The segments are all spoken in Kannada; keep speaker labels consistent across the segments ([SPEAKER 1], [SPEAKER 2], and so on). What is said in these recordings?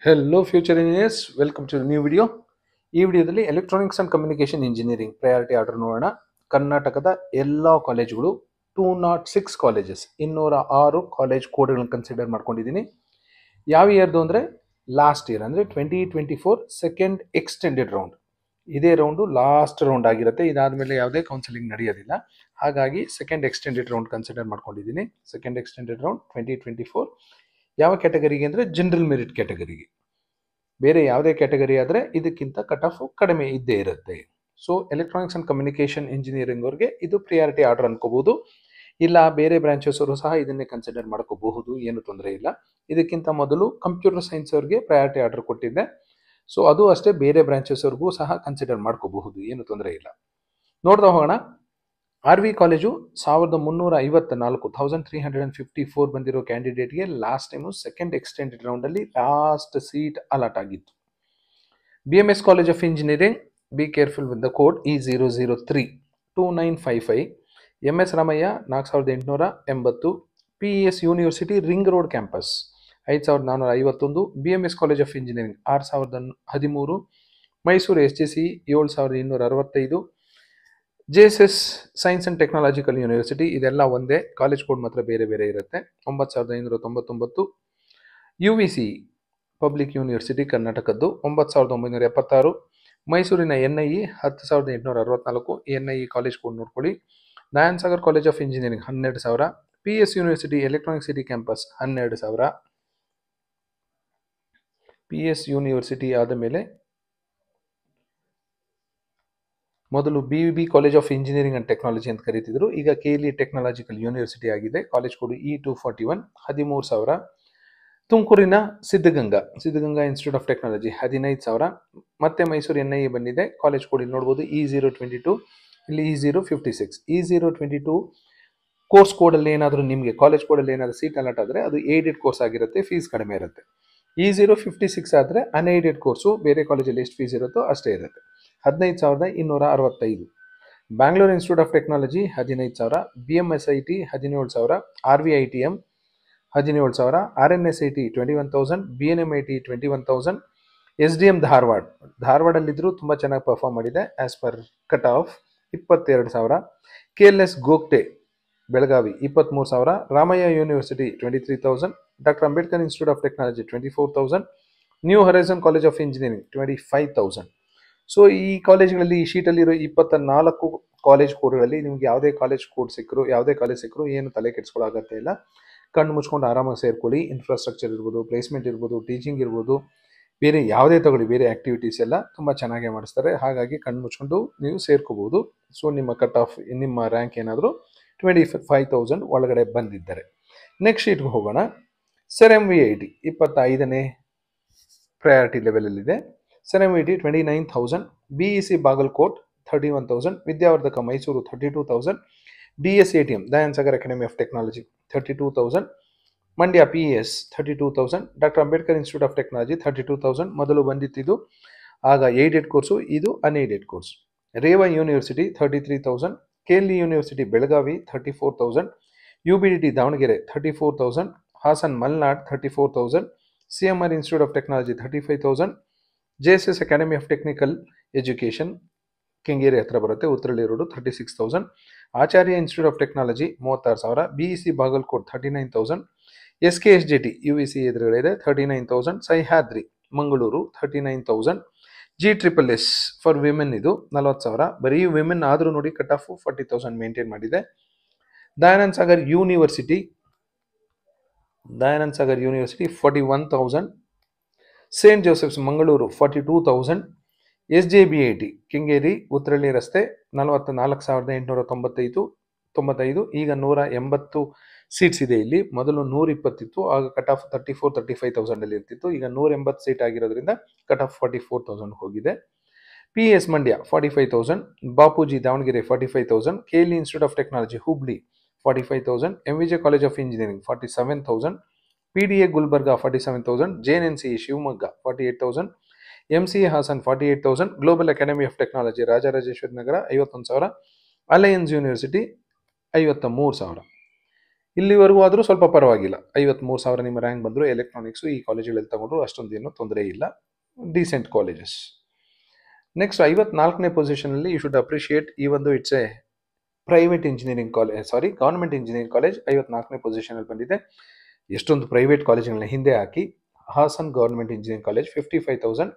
[SPEAKER 1] Hello future engineers, welcome to the new video. ಈ ವಿಡಿಯೋದಲ್ಲಿ electronics and communication engineering priority order ನೋಡೋಣ. ಕರ್ನಾಟಕದ ಎಲ್ಲ ಕಾಲೇಜುಗಳು 206 ಕಾಲೇಜಸ್ 206 ಕಾಲೇಜ್ ಕೋಡ್ಗಳನ್ನು ಕನ್ಸಿಡರ್ ಮಾಡ್ಕೊಂಡಿದ್ದೀನಿ. ಯಾವ ಇಯರ್ದು ಅಂದರೆ ಲಾಸ್ಟ್ ಇಯರ್ ಅಂದರೆ 2024 ಸೆಕೆಂಡ್ ಎಕ್ಸ್ಟೆಂಡೆಡ್ ರೌಂಡ್. ಇದೇ ರೌಂಡು ಲಾಸ್ಟ್ ರೌಂಡ್ ಆಗಿರುತ್ತೆ. ಇದಾದಮೇಲೆ ಯಾವುದೇ ಕೌನ್ಸಿಲಿಂಗ್ ನಡೆಯೋದಿಲ್ಲ. ಹಾಗಾಗಿ ಸೆಕೆಂಡ್ ಎಕ್ಸ್ಟೆಂಡೆಡ್ ರೌಂಡ್ ಕನ್ಸಿಡರ್ ಮಾಡ್ಕೊಂಡಿದ್ದೀನಿ. ಸೆಕೆಂಡ್ ಎಕ್ಸ್ಟೆಂಡೆಡ್ ರೌಂಡ್ 2024 ಯಾವ ಕ್ಯಾಟಗರಿಗೆ ಅಂದರೆ ಜನರಲ್ ಮೆರಿಟ್ ಕ್ಯಾಟಗರಿಗೆ. ಬೇರೆ ಯಾವುದೇ ಕ್ಯಾಟಗರಿ ಆದರೆ ಇದಕ್ಕಿಂತ ಕಟ್ ಆಫ್ ಕಡಿಮೆ ಇದ್ದೇ ಇರುತ್ತೆ. So electronics and communication engineering ಅವ್ರಿಗೆ ಇದು ಪ್ರಿಯಾರಿಟಿ ಆರ್ಡರ್ ಅನ್ಕೋಬಹುದು. ಇಲ್ಲ ಬೇರೆ ಬ್ರಾಂಚಸ್ ಅವರು ಸಹ ಇದನ್ನೇ ಕನ್ಸಿಡರ್ ಮಾಡ್ಕೋಬಹುದು, ಏನು ತೊಂದರೆ ಇಲ್ಲ. ಇದಕ್ಕಿಂತ ಮೊದಲು ಕಂಪ್ಯೂಟರ್ ಸೈನ್ಸ್ ಅವ್ರಿಗೆ ಪ್ರಯಾರಿಟಿ ಆರ್ಡರ್ ಕೊಟ್ಟಿದ್ದೆ. ಸೊ ಅದು ಅಷ್ಟೇ, ಬೇರೆ ಬ್ರಾಂಚಸ್ ಅವ್ರಿಗೂ ಸಹ ಕನ್ಸಿಡರ್ ಮಾಡ್ಕೋಬಹುದು, ಏನು ತೊಂದರೆ ಇಲ್ಲ. ನೋಡ್ತಾ ಹೋಗೋಣ. RV ಕಾಲೇಜು 1354 ಬಂದಿರೋ ಕ್ಯಾಂಡಿಡೇಟ್ಗೆ ಲಾಸ್ಟ್ ಟೈಮು ಸೆಕೆಂಡ್ ಎಕ್ಸ್ಟೆಂಡೆಡ್ ರೌಂಡಲ್ಲಿ ಲಾಸ್ಟ್ ಸೀಟ್ ಅಲಾಟ್ ಆಗಿತ್ತು. BMS college of engineering, be careful with the code E003 2955. MS Ramaiah 4880. PES university ring road campus 5451. BMS college of engineering 6013. Mysuru SJC 7265. JSS science and technological university, ಇದೆಲ್ಲ ಒಂದೇ, ಕಾಲೇಜ್ ಕೋಡ್ ಮಾತ್ರ ಬೇರೆ ಬೇರೆ ಇರುತ್ತೆ, 9599. UVC ಪಬ್ಲಿಕ್ ಯೂನಿವರ್ಸಿಟಿ ಕರ್ನಾಟಕದ್ದು 9976. ಮೈಸೂರಿನ NIE 10864. NIE ಕಾಲೇಜ್ ಕೋಡ್ ನೋಡ್ಕೊಳ್ಳಿ. Narayan Sagar college of engineering 12000. PS university electronic city campus 12000. PS university ಆದ ಮೇಲೆ ಮೊದಲು BVB college of engineering and technology ಅಂತ ಕರೀತಿದ್ರು, ಈಗ KLE ಟೆಕ್ನಾಲಜಿಕಲ್ ಯೂನಿವರ್ಸಿಟಿ ಆಗಿದೆ. College code E241 13000. ತುಮಕೂರಿನ ಸಿದ್ಧಗಂಗಾ ಇನ್ಸ್ಟಿಟ್ಯೂಟ್ ಆಫ್ ಟೆಕ್ನಾಲಜಿ 15000. ಮತ್ತೆ ಮೈಸೂರು NIE ಬಂದಿದೆ. ಕಾಲೇಜ್ ಕೋಡ್ ಇಲ್ಲಿ ನೋಡ್ಬೋದು E022, ಇಲ್ಲಿ E056. E022 ಕೋರ್ಸ್ ಕೋಡಲ್ಲಿ ಏನಾದರೂ ನಿಮಗೆ ಕಾಲೇಜ್ ಕೋಡಲ್ಲಿ ಏನಾದರೂ ಸೀಟ್ ಅಲಾಟ್ ಆದರೆ ಅದು ಏಡೆಡ್ ಕೋರ್ಸ್ ಆಗಿರುತ್ತೆ, ಫೀಸ್ ಕಡಿಮೆ ಇರುತ್ತೆ. E056 ಆದರೆ ಅನ್ಏಡೆಡ್ ಕೋರ್ಸು, ಬೇರೆ ಕಾಲೇಜಲ್ಲಿ ಎಷ್ಟು ಫೀಸ್ ಇರುತ್ತೋ ಅಷ್ಟೇ ಇರುತ್ತೆ, 15265. Bangalore institute of technology 15000. BMSIT 17000. RVITM 17000. RNSIT 21000. BNMIT 21000. SDM ಧಾರವಾಡಲ್ಲಿದ್ದರೂ ತುಂಬ ಚೆನ್ನಾಗಿ ಪರ್ಫಾರ್ಮ್ ಮಾಡಿದೆ, as per cut off 22000. KLS Gogte Belagavi 23000. Ramaiah university 23000. Doctor Ambedkar institute of technology 24000. New horizon college of engineering 25000. So ಈ ಕಾಲೇಜ್ಗಳಲ್ಲಿ, ಈ ಶೀಟಲ್ಲಿರೋ 24 ಕಾಲೇಜ್ ಕೋಡ್ಗಳಲ್ಲಿ ನಿಮ್ಗೆ ಯಾವುದೇ ಕಾಲೇಜ್ ಸಿಕ್ಕರು ಏನು ತಲೆ ಕೆಡಿಸ್ಕೊಳ್ಳೋಗತ್ತೆ ಇಲ್ಲ. ಕಣ್ಣು ಮುಚ್ಕೊಂಡು ಆರಾಮಾಗಿ ಸೇರ್ಕೊಳ್ಳಿ. ಇನ್ಫ್ರಾಸ್ಟ್ರಕ್ಚರ್ ಇರ್ಬೋದು, ಪ್ಲೇಸ್ಮೆಂಟ್ ಇರ್ಬೋದು, ಟೀಚಿಂಗ್ ಇರ್ಬೋದು, ಬೇರೆ ಯಾವುದೇ ತಗೊಳ್ಳಿ, ಬೇರೆ ಆ್ಯಕ್ಟಿವಿಟೀಸ್ ಎಲ್ಲ ತುಂಬ ಚೆನ್ನಾಗೇ ಮಾಡಿಸ್ತಾರೆ. ಹಾಗಾಗಿ ಕಣ್ಣು ಮುಚ್ಕೊಂಡು ನೀವು ಸೇರ್ಕೋಬೋದು. ಸೊ ನಿಮ್ಮ ಕಟ್ ಆಫ್, ನಿಮ್ಮ ರ್ಯಾಂಕ್ ಏನಾದರೂ 25000 ಒಳಗಡೆ ಬಂದಿದ್ದರೆ. ನೆಕ್ಸ್ಟ್ ಶೀಟ್ಗೆ ಹೋಗೋಣ. SEREM-VIT 25ನೇ ಪ್ರಯಾರಿಟಿ ಲೆವೆಲಲ್ಲಿದೆ. SEREM-VIT 29000. BEC Bagalkot 31000. Vidyavardhaka Mysuru 32000. DSATM Dayananda Sagar academy of technology 32000. Mandya PES 32000. Doctor Ambedkar institute of technology 32000. ಮೊದಲು ಬಂದಿತ್ತಿದ್ದು ಆಗ ಏಡೆಡ್ ಕೋರ್ಸು, ಇದು unaided course. Reva university 33000. KLE university Belagavi 34000. UBDT Davanagere 34000. Hassan Malnad 34000. CMR institute of technology 35000. JSS academy of technical education Kengeri ಹತ್ರ ಬರುತ್ತೆ, Uttarahalli road 36000. Acharya institute of technology 36000. BEC Bagalkot 39000. SKSJT UVC ಎದುರುಗಡೆ ಇದೆ 39000. Sahyadri Mangaluru 39000. GSSS for women ಇದು 40000. ಬರೀ ವಿಮೆನ್ ಆದರೂ ನೋಡಿ ಕಟ್ ಆಫ್ 40000 ಮೇಂಟೈನ್ ಮಾಡಿದೆ. Dayananda Sagar university 41000. Saint Joseph's Mangaluru 42000. SJBIT Kengeri Uttarahalli ರಸ್ತೆ 44895. ಈಗ 180 ಸೀಟ್ಸ್ ಇದೆ ಇಲ್ಲಿ. ಮೊದಲು 120 ಇತ್ತು, ಆಗ ಕಟ್ ಆಫ್ 35,000 ಇರ್ತಿತ್ತು. ಈಗ 180 ಸೀಟ್ ಆಗಿರೋದ್ರಿಂದ ಕಟ್ ಆಫ್ 44,000 ಹೋಗಿದೆ. PES Mandya 45000. Bapuji Davangere 45000. KLE institute of technology Hubli 45000. MVJ college of engineering 47000. PDA Gulbarga 47000. JNNC Shivamogga 48000. MCA Hassan 48000. Global academy of technology Rajarajeshwari Nagar 51000. Alliance university 53000. ಇಲ್ಲಿವರೆಗೂ ಆದರೂ ಸ್ವಲ್ಪ ಪರವಾಗಿಲ್ಲ. 53,000 ನಿಮ್ಮ ರ್ಯಾಂಕ್ ಬಂದರೂ ಎಲೆಕ್ಟ್ರಾನಿಕ್ಸು ಈ ಕಾಲೇಜುಗಳಲ್ಲಿ ತಗೊಂಡ್ರು ಅಷ್ಟೊಂದೇನು ತೊಂದರೆ ಇಲ್ಲ. Decent colleges. ನೆಕ್ಸ್ಟ್ 54ನೇ ಪೊಸಿಷನಲ್ಲಿ ಯು ಶುಡ್ ಅಪ್ರಿಷಿಯೇಟ್ ಈ ಒಂದು it's a private engineering college, government engineering college 54ನೇ ಪೊಸಿಷನಲ್ಲಿ ಬಂದಿದೆ. ಎಷ್ಟೊಂದು ಪ್ರೈವೇಟ್ ಕಾಲೇಜ್ಗಳನ್ನ ಹಿಂದೆ ಹಾಕಿ ಹಾಸನ್ ಗವರ್ಮೆಂಟ್ ಇಂಜಿನಿಯರಿಂಗ್ ಕಾಲೇಜ್ 55,000,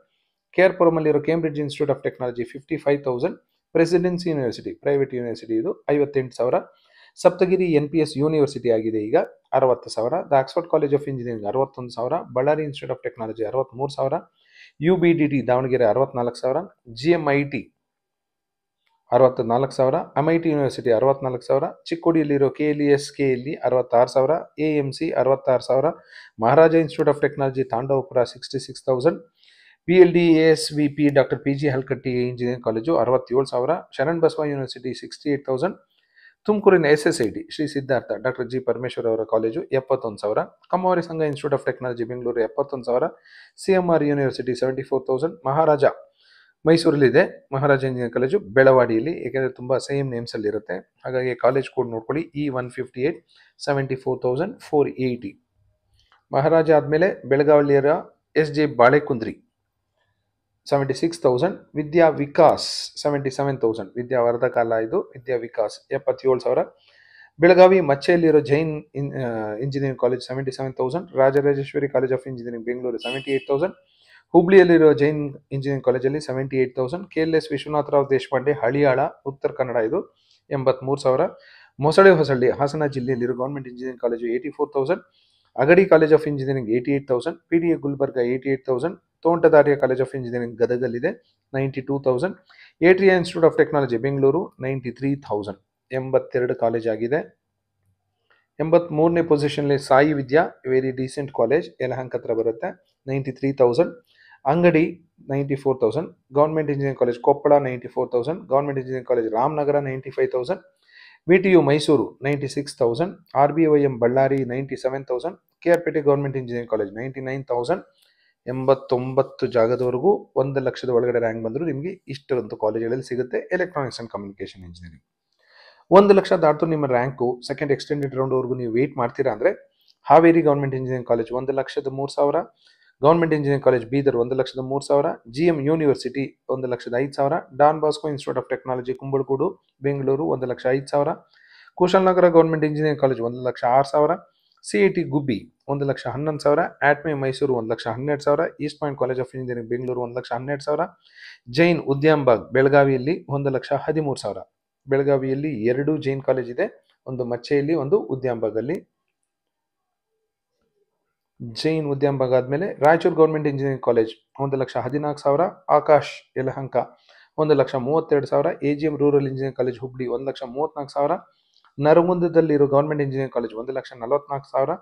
[SPEAKER 1] KR-ಪುರಮಲ್ಲಿರೋ Cambridge institute of technology 55,000, presidency university private university ಇದು 58,000, ಸಪ್ತಗಿರಿ NPS ಯೂನಿವರ್ಸಿಟಿ ಆಗಿದೆ ಈಗ 60,000, the Oxford college of engineering 61,000, Ballari institute of technology 63,000, UBDT Davanagere 64,000, GMIT 64,000, MIT university 64,000, ಚಿಕ್ಕೋಡಿಯಲ್ಲಿರೋ KLES-KLE 66,000, AMC 66,000, Maharaja institute of technology Thandavapura 66,000, PLD-ASVP doctor PG Halkatti engineering college 67,000, Sharan Basava university 68,000, ತುಮಕೂರಿನ SSIT Shri Siddhartha doctor G Parameshwar ಅವರ college 71,000, Kammavari Sangha institute of technology Bengaluru 71,000, CMR university 74,000, Maharaja ಮೈಸೂರಲ್ಲಿದೆ ಮಹಾರಾಜ ಇಂಜಿನಿಯರಿಂಗ್ ಕಾಲೇಜು ಬೆಳವಾಡಿಯಲ್ಲಿ, ಏಕೆಂದರೆ ತುಂಬ ಸೇಮ್ ನೇಮ್ಸಲ್ಲಿ ಇರುತ್ತೆ, ಹಾಗಾಗಿ ಕಾಲೇಜ್ ಕೋಡ್ ನೋಡ್ಕೊಳ್ಳಿ E158 74,480. ಮಹಾರಾಜ ಆದಮೇಲೆ ಬೆಳಗಾವಿಯಲ್ಲಿರೋ SJ ಬಾಳೆಕುಂದ್ರಿ 76,000, ವಿದ್ಯಾ ವಿಕಾಸ್ 77,000, ವಿದ್ಯಾ ವರದ ಕಾಲ ಇದು, ವಿದ್ಯಾ ವಿಕಾಸ್ 77,000, ಬೆಳಗಾವಿ ಮಚ್ಚೆಯಲ್ಲಿರೋ Jain engineering college 77,000, Rajarajeshwari college of engineering Bengaluru 78,000, ಹುಬ್ಳಿಯಲ್ಲಿರೋ ಜೈನ್ ಇಂಜಿನಿಯರಿಂಗ್ ಕಾಲೇಜಲ್ಲಿ 78,000, KLS ವಿಶ್ವನಾಥರಾವ್ ದೇಶಪಾಂಡೆ ಹಳಿಯಾಳ ಉತ್ತರ ಕನ್ನಡ ಇದು 83,000, ಮೊಸಳೆ ಹೊಸಳ್ಳಿ ಹಾಸನ ಜಿಲ್ಲೆಯಲ್ಲಿರೋ government engineering college 84,000, Agadi college of engineering 88,000, PDA Gulbarga 88,000, Tontadarya college of engineering ಗದಗಲ್ಲಿದೆ 92,000, Atria institute of technology Bengaluru 93,000. 82 college ಆಗಿದೆ. 83ನೇ ಪೊಸಿಷನ್ಲಿ Sai Vidya very decent college Yelahanka ಹತ್ರ ಬರುತ್ತೆ 93,000, Angadi 94,000, government engineering college Koppal 94,000, government engineering college Ramanagara 95,000, VTU Mysuru 96,000, RBOIM Ballari 97,000, KRPT government engineering college 99,000. 89 ಜಾಗದವರೆಗೂ 1 ಲಕ್ಷದ ಒಳಗಡೆ ರ್ಯಾಂಕ್ ಬಂದರೂ ನಿಮಗೆ ಇಷ್ಟೊಂದು ಕಾಲೇಜುಗಳಲ್ಲಿ ಸಿಗುತ್ತೆ ಎಲೆಕ್ಟ್ರಾನಿಕ್ಸ್ ಆ್ಯಂಡ್ ಕಮ್ಯುನಿಕೇಷನ್ ಇಂಜಿನಿಯರಿಂಗ್. 1 ಲಕ್ಷ ದಾಟು ನಿಮ್ಮ ರ್ಯಾಂಕು ಸೆಕೆಂಡ್ ಎಕ್ಸ್ಟೆಂಡೆಡ್ ರೌಂಡ್ವರೆಗೂ ನೀವು ವೆಯ್ಟ್ ಮಾಡ್ತೀರಾ ಅಂದರೆ Haveri government engineering college 1,03,000, government engineering college Bidar 1,03,000, GM university 1,05,000, Don Bosco institute of technology Kumbalgodu Bengaluru 1,05,000, Kushalnagar government engineering college 1,06,000, CIT Gubbi 1,11,000, ATME Mysuru 1,12,000, east point college of engineering Bengaluru 1,12,000, Jain Udyambag ಬೆಳಗಾವಿಯಲ್ಲಿ 1,13,000. ಬೆಳಗಾವಿಯಲ್ಲಿ 2 ಜೈನ್ ಕಾಲೇಜ್ ಇದೆ, ಒಂದು ಮಚ್ಚೆಯಲ್ಲಿ ಒಂದು ಉದ್ಯಂಬಾಗಲ್ಲಿ. ಜೈನ್ ಉದ್ಯಂಬಾಗ್ ಆದಮೇಲೆ Raichur government engineering college 1,14,000, Akash Yelahanka 1,32,000, AGM rural engineering college Hubli 1,34,000, ನರಗುಂದದಲ್ಲಿರೋ government engineering college 1,44,000,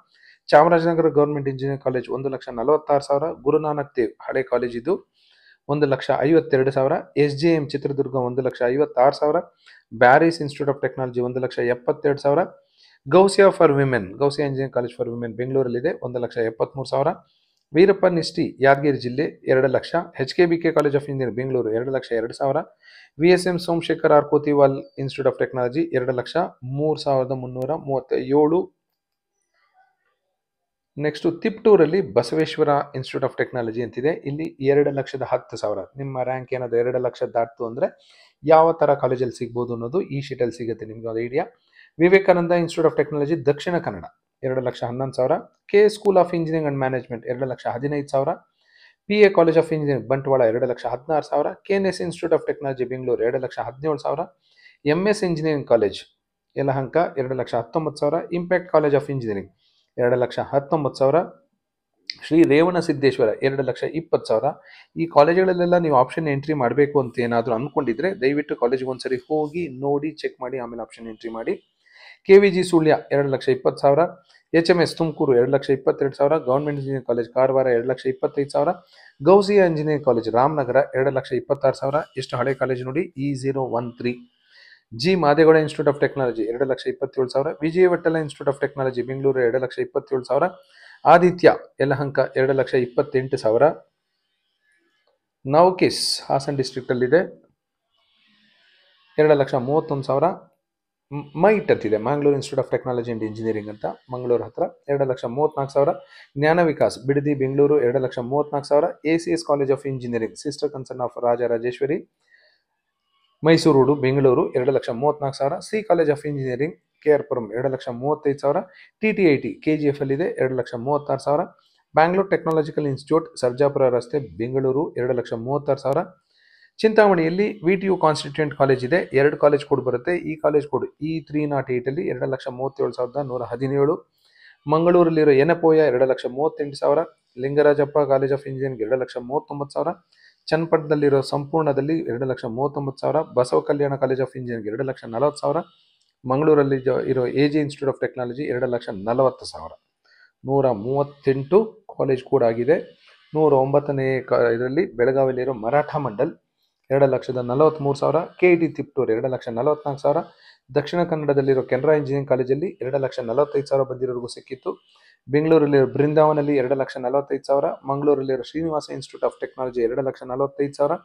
[SPEAKER 1] Chamarajanagar government engineering college 1,46,000, Guru Nanak Dev ಹಳೆ ಕಾಲೇಜ್ ಇದು 1,52,000, SJM Chitradurga 1,56,000, Bearys institute of technology 1,72,000, Ghousia for women Ghousia engineering college for women ಬೆಂಗಳೂರಲ್ಲಿದೆ 1,73,000, ವೀರಪ್ಪ ನಿಷ್ಠಿ ಯಾದಗಿರಿ ಜಿಲ್ಲೆ 2 ಲಕ್ಷ, HKBK college of engineering Bengaluru 2,02,000, VSM Somashekhar R Kothiwal institute of technology 2,03,337. Next ತಿಪ್ಟೂರಲ್ಲಿ ಬಸವೇಶ್ವರ ಇನ್ಸ್ಟಿಟ್ಯೂಟ್ ಆಫ್ ಟೆಕ್ನಾಲಜಿ ಅಂತಿದೆ, ಇಲ್ಲಿ 2,10,000. ನಿಮ್ಮ ರ್ಯಾಂಕ್ ಏನಾದರೂ 2 ಲಕ್ಷ ದಾಟ್ತು ಅಂದರೆ ಯಾವ ಥರ ಕಾಲೇಜಲ್ಲಿ ಸಿಗ್ಬೋದು ಅನ್ನೋದು ಈ ಶೀಟಲ್ಲಿ ಸಿಗುತ್ತೆ ನಿಮಗೆ ಒಂದು idea. Vivekananda institute of technology Dakshina Kannada 2,11,000, KS school of engineering and management 2,15,000, PA college of engineering Bantwal 2,16,000, KNS institute of technology Bengaluru 2,17,000, MS engineering college Yelahanka 2,19,000, impact college of engineering 2,19,000, Shri Revana Siddeshwara 2,20,000. ಈ ಕಾಲೇಜುಗಳಲ್ಲೆಲ್ಲ ನೀವು ಆಪ್ಷನ್ ಎಂಟ್ರಿ ಮಾಡಬೇಕು ಅಂತ ಏನಾದರೂ ಅಂದ್ಕೊಂಡಿದ್ರೆ ದಯವಿಟ್ಟು ಕಾಲೇಜಿಗೆ ಒಂದ್ಸರಿ ಹೋಗಿ ನೋಡಿ ಚೆಕ್ ಮಾಡಿ ಆಮೇಲೆ ಆಪ್ಷನ್ ಎಂಟ್ರಿ ಮಾಡಿ. KVG Sullia 2,20,000, HMS Tumakuru 2,22,000, government engineering college Karwar 2,25,000, Ghousia engineering college Ramanagara 2,26,000. ಎಷ್ಟು ಹಳೆ ಕಾಲೇಜ್ ನೋಡಿ E013. G Madegowda institute of technology 2,27,000, Vijayavittala institute of technology Bengaluru 2,27,000, Aditya Yelahanka 2,28,000, ನೌಕಿಸ್ ಹಾಸನ್ ಡಿಸ್ಟ್ರಿಕ್ಟ್ ಅಲ್ಲಿದೆ 2,31,000, ಮೈಟ್ ಅಂತಿದೆ, Mangalore institute of technology and engineering ಅಂತ, ಮಂಗಳೂರು ಹತ್ರ, 2,34,000. Jnana Vikas Bidadi Bengaluru, 2,34,000. ACS college of engineering, sister concern of Rajarajeshwari, Mysuru road Bengaluru, 2,34,000. C college of engineering, KR Puram, 2,35,000. TTIT KGF ಅಲ್ಲಿದೆ, 2,36,000. ಬ್ಯಾಂಗ್ಳೂರ್ ಟೆಕ್ನಾಲಜಿಕಲ್ ಇನ್ಸ್ಟಿಟ್ಯೂಟ್, ಸರ್ಜಾಪುರ ರಸ್ತೆ, ಬೆಂಗಳೂರು, 2,36,000. ಚಿಂತಾಮಣಿಯಲ್ಲಿ VTU ಕಾನ್ಸ್ಟಿಟ್ಯೂಂಟ್ ಕಾಲೇಜ್ ಇದೆ, 2 ಕಾಲೇಜ್ ಕೋಡ್ ಬರುತ್ತೆ. ಈ ಕಾಲೇಜ್ ಕೋಡ್ E308 ಅಲ್ಲಿ 2,37,117. ಮಂಗಳೂರಲ್ಲಿರೋ Yenepoya 2,38,000. Lingarajappa college of engineering 2,39,000. ಚನ್ನಪಟ್ಟಣದಲ್ಲಿರೋ ಸಂಪೂರ್ಣದಲ್ಲಿ 2,39,000. Basava Kalyana college of engineering 2,40,000. ಮಂಗಳೂರಲ್ಲಿ ಇರೋ AG institute of technology 2,40,000. 138 college ಕೂಡ ಆಗಿದೆ. 109ನೇ ಇದರಲ್ಲಿ ಬೆಳಗಾವಿಯಲ್ಲಿರೋ ಮರಾಠ ಮಂಡಲ್ 2,43,000. KIT ತಿಪ್ಟೂರು 2,44,000. ದಕ್ಷಿಣ ಕನ್ನಡದಲ್ಲಿರೋ ಕೆನರಾ ಇಂಜಿನಿಯರಿಂಗ್ ಕಾಲೇಜಲ್ಲಿ 2,45,000 ಬಂದಿರೋರಿಗೂ ಸಿಕ್ಕಿತ್ತು. ಬೆಂಗಳೂರಲ್ಲಿರೋ ಬೃಂದಾವನಲ್ಲಿ 2,45,000. ಮಂಗಳೂರಲ್ಲಿರೋ Srinivasa institute of technology 2,45,000.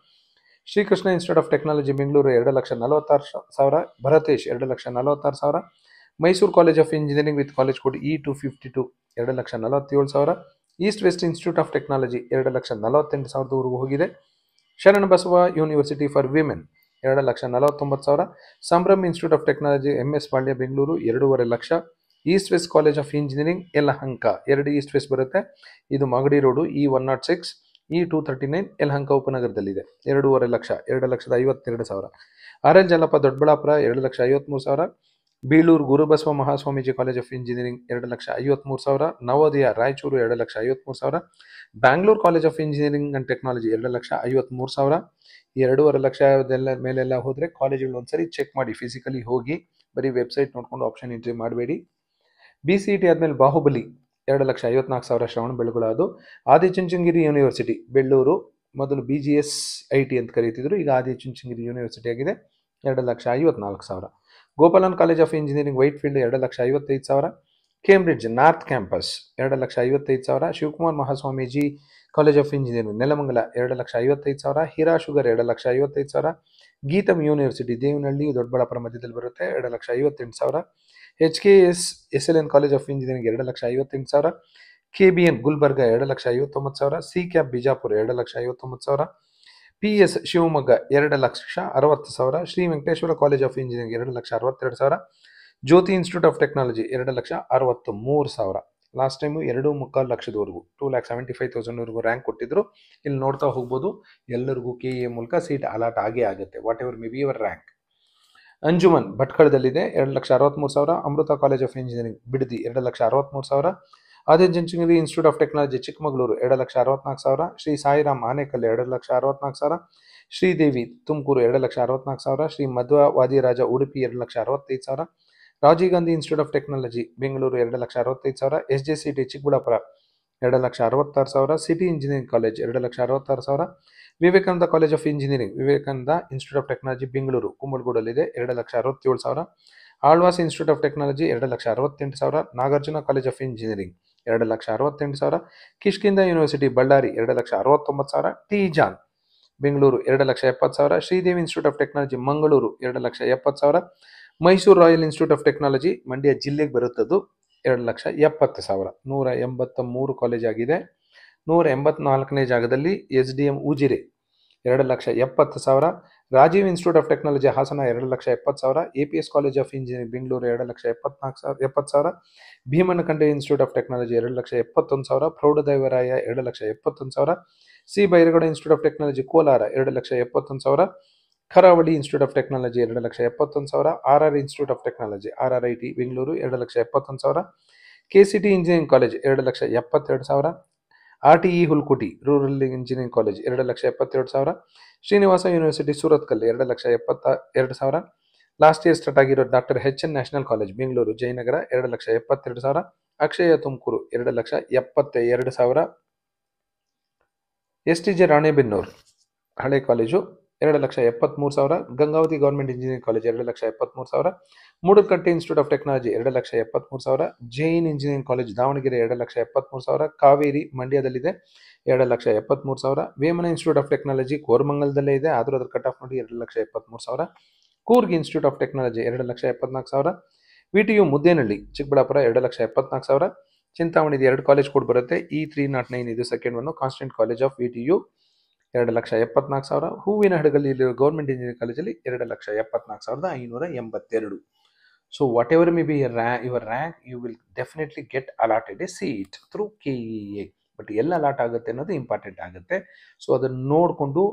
[SPEAKER 1] Srikrishna institute of technology Bengaluru 2,46,000. Bharatesh 2,46,000. Mysuru college of engineering with college code E252 2,47,000. East west institute of technology 2,48,000ವರೆಗೂ ಹೋಗಿದೆ. Sharanabasava university for women 2,49,000. Sambhram institute of technology MS Palya Bengaluru 2.5 lakh. East west college of engineering Yelahanka, 2 east west ಬರುತ್ತೆ, ಇದು Magadi road, E106 E239 Yelahanka ಉಪನಗರದಲ್ಲಿದೆ, 2.5 lakh, 2,52,000. RL Jalappa Doddaballapura 2,53,000. Biluru Gurubasava Mahaswamiji college of engineering 2,53,000. Navodaya Raichur 2,53,000. Bangalore college of engineering and technology 2,53,000. ಈ 2.5 ಲಕ್ಷ ಮೇಲೆಲ್ಲ ಹೋದರೆ ಕಾಲೇಜುಗಳು ಒಂದ್ಸರಿ ಚೆಕ್ ಮಾಡಿ, ಫಿಸಿಕಲಿ ಹೋಗಿ, ಬರೀ ವೆಬ್ಸೈಟ್ ನೋಡ್ಕೊಂಡು ಆಪ್ಷನ್ ಎಂಟ್ರಿ ಮಾಡಬೇಡಿ. BCET ಆದಮೇಲೆ ಬಾಹುಬಲಿ 2,54,000 ಶ್ರವಣ ಬೆಳಗೊಳ. ಅದು ಆದಿಚುಂಚನಗಿರಿ ಯೂನಿವರ್ಸಿಟಿ ಬೆಳ್ಳೂರು, ಮೊದಲು BGSIT ಅಂತ ಕರೀತಿದ್ರು, ಈಗ ಆದಿಚುಂಚನಗಿರಿ ಯೂನಿವರ್ಸಿಟಿ ಆಗಿದೆ, 2,54,000. Gopalan college of engineering Whitefield 2,55,000. Cambridge north campus 2,55,000. Shivakumar Mahaswamiji college of engineering Nelamangala 2,55,000. Heera sugar 2,55,000. Gitam university Devanahalli Doddaballapura ಮಧ್ಯದಲ್ಲಿ ಬರುತ್ತೆ, 2,58,000. HKS SLN college of engineering 2,58,000. KBN Gulbarga 2,59,000. CCAP Bijapur 2,59,000. PS Shivamogga 2,60,000. Shri Venkateshwara college of engineering 2,62,000. Jyothi institute of technology 2,63,000. Last time 2.25 ಲಕ್ಷದವರೆಗೂ 2,75,000ವರೆಗೂ ರ್ಯಾಂಕ್ ಕೊಟ್ಟಿದ್ರು. ಇಲ್ಲಿ ನೋಡ್ತಾ ಹೋಗ್ಬೋದು, ಎಲ್ಲರಿಗೂ KA ಮೂಲಕ ಸೀಟ್ ಅಲಾಟ್ ಆಗೇ ಆಗುತ್ತೆ, whatever may be your rank. Anjuman ಭಟ್ಕಳದಲ್ಲಿದೆ, 2,63,000. Amrita college of engineering Bidadi 2,63,000. Adichunchanagiri institute of technology Chikkamagaluru 2,64,000. Shri Sairam Anekal 2,64,000. Sridevi Tumakuru 2,64,000. Shri Madhva Vadiraja Udupi 2,65,000. Rajiv Gandhi institute of technology Bengaluru 2,65,000. SJCT Chikkaballapura 2,66,000. City engineering college 2,66,000. Vivekananda college of engineering Vivekananda institute of technology Bengaluru ಕುಂಬಳಗೂಡಲ್ಲಿದೆ, 2,67,000. Alva's institute of technology 2,68,000. Nagarjuna college of engineering 2,68,000. Kishkinda university Ballari 2,69,000. T John Bengaluru 2,70,000. Sridevi institute of technology Mangaluru 2,70,000. Mysuru royal institute of technology Mandya ಜಿಲ್ಲೆಗೆ ಬರುತ್ತದು, 2,70,000. 183 ಕಾಲೇಜ್ ಆಗಿದೆ. 184ನೇ ಜಾಗದಲ್ಲಿ SDM Ujire 2,70,000. Rajiv institute of technology Hassan 2,70,000. APS college of engineering Bengaluru 2,70,000. Bhimanakatte institute of technology 2,71,000. Proudadevaraya 2,71,000. C Byregowda institute of technology Kolar 2,71,000. Karavali institute of technology 2,71,000. RR institute of technology RRIT Bengaluru 2,71,000. KCT engineering college 2,72,000. RTE Hulkoti rural engineering college 2,72,000. Srinivasa university Surathkal 2,72,000. Last year start ಆಗಿರೋ doctor HN national college Bengaluru Jayanagar 2,72,000. Akshaya Tumakuru 2,72,000. STJ Ranebennuru ಹಳೆ college 2,73,000. Gangavati government engineering college 2,73,000. Moodlakatte institute of technology 2,73,000. Jain engineering college Davanagere 2,73,000. Kaveri ಮಂಡ್ಯದಲ್ಲಿದೆ 2,73,000. ವೇಮನ ಇನ್ಸ್ಟಿಟ್ಯೂಟ್ ಆಫ್ ಟೆಕ್ನಾಲಜಿ ಕೋರಮಂಗಲದಲ್ಲೇ ಇದೆ, ಆದರೂ ಅದ್ರ ಕಟ್ ಆಫ್ ನೋಡಿ 2,73,000. Coorg institute of technology 2,74,000. VTU Muddenahalli Chikkaballapur 2,74,000. ಚಿಂತಾಮಣಿದು 2 college ಕೂಡ ಬರುತ್ತೆ. E309 ಇದು second one, constant college of VTU 2,74,000. ಹೂವಿನ ಹಡಗಲ್ಲಿ ಗೌರ್ಮೆಂಟ್ ಇಂಜಿನಿಯರಿಂಗ್ ಕಾಲೇಜಲ್ಲಿ 2,74,582. So whatever may be your rank, you will definitely get allotted a seat through KEA. But ಎಲ್ಲ ಅಲಾಟ್ ಆಗುತ್ತೆ ಅನ್ನೋದು ಇಂಪಾರ್ಟೆಂಟ್ ಆಗುತ್ತೆ. ಸೊ ಅದನ್ನು ನೋಡಿಕೊಂಡು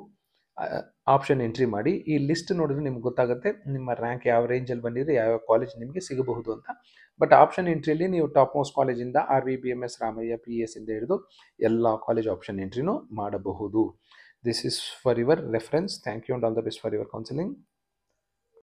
[SPEAKER 1] ಆಪ್ಷನ್ ಎಂಟ್ರಿ ಮಾಡಿ. ಈ ಲಿಸ್ಟ್ ನೋಡಿದ್ರೆ ನಿಮ್ಗೆ ಗೊತ್ತಾಗುತ್ತೆ ನಿಮ್ಮ ರ್ಯಾಂಕ್ ಯಾವ ರೇಂಜಲ್ಲಿ ಬಂದಿದೆ, ಯಾವ ಕಾಲೇಜ್ ನಿಮಗೆ ಸಿಗಬಹುದು ಅಂತ. ಬಟ್ ಆಪ್ಷನ್ ಎಂಟ್ರಿಯಲ್ಲಿ ನೀವು ಟಾಪ್ ಮೋಸ್ಟ್ ಕಾಲೇಜಿಂದ RVBMS, ರಾಮಯ್ಯ, PS ಇಂದ ಹಿಡಿದು ಎಲ್ಲ ಕಾಲೇಜ್ ಆಪ್ಷನ್ ಎಂಟ್ರಿನೂ ಮಾಡಬಹುದು. This is for your reference. Thank you and all the best for your counselling.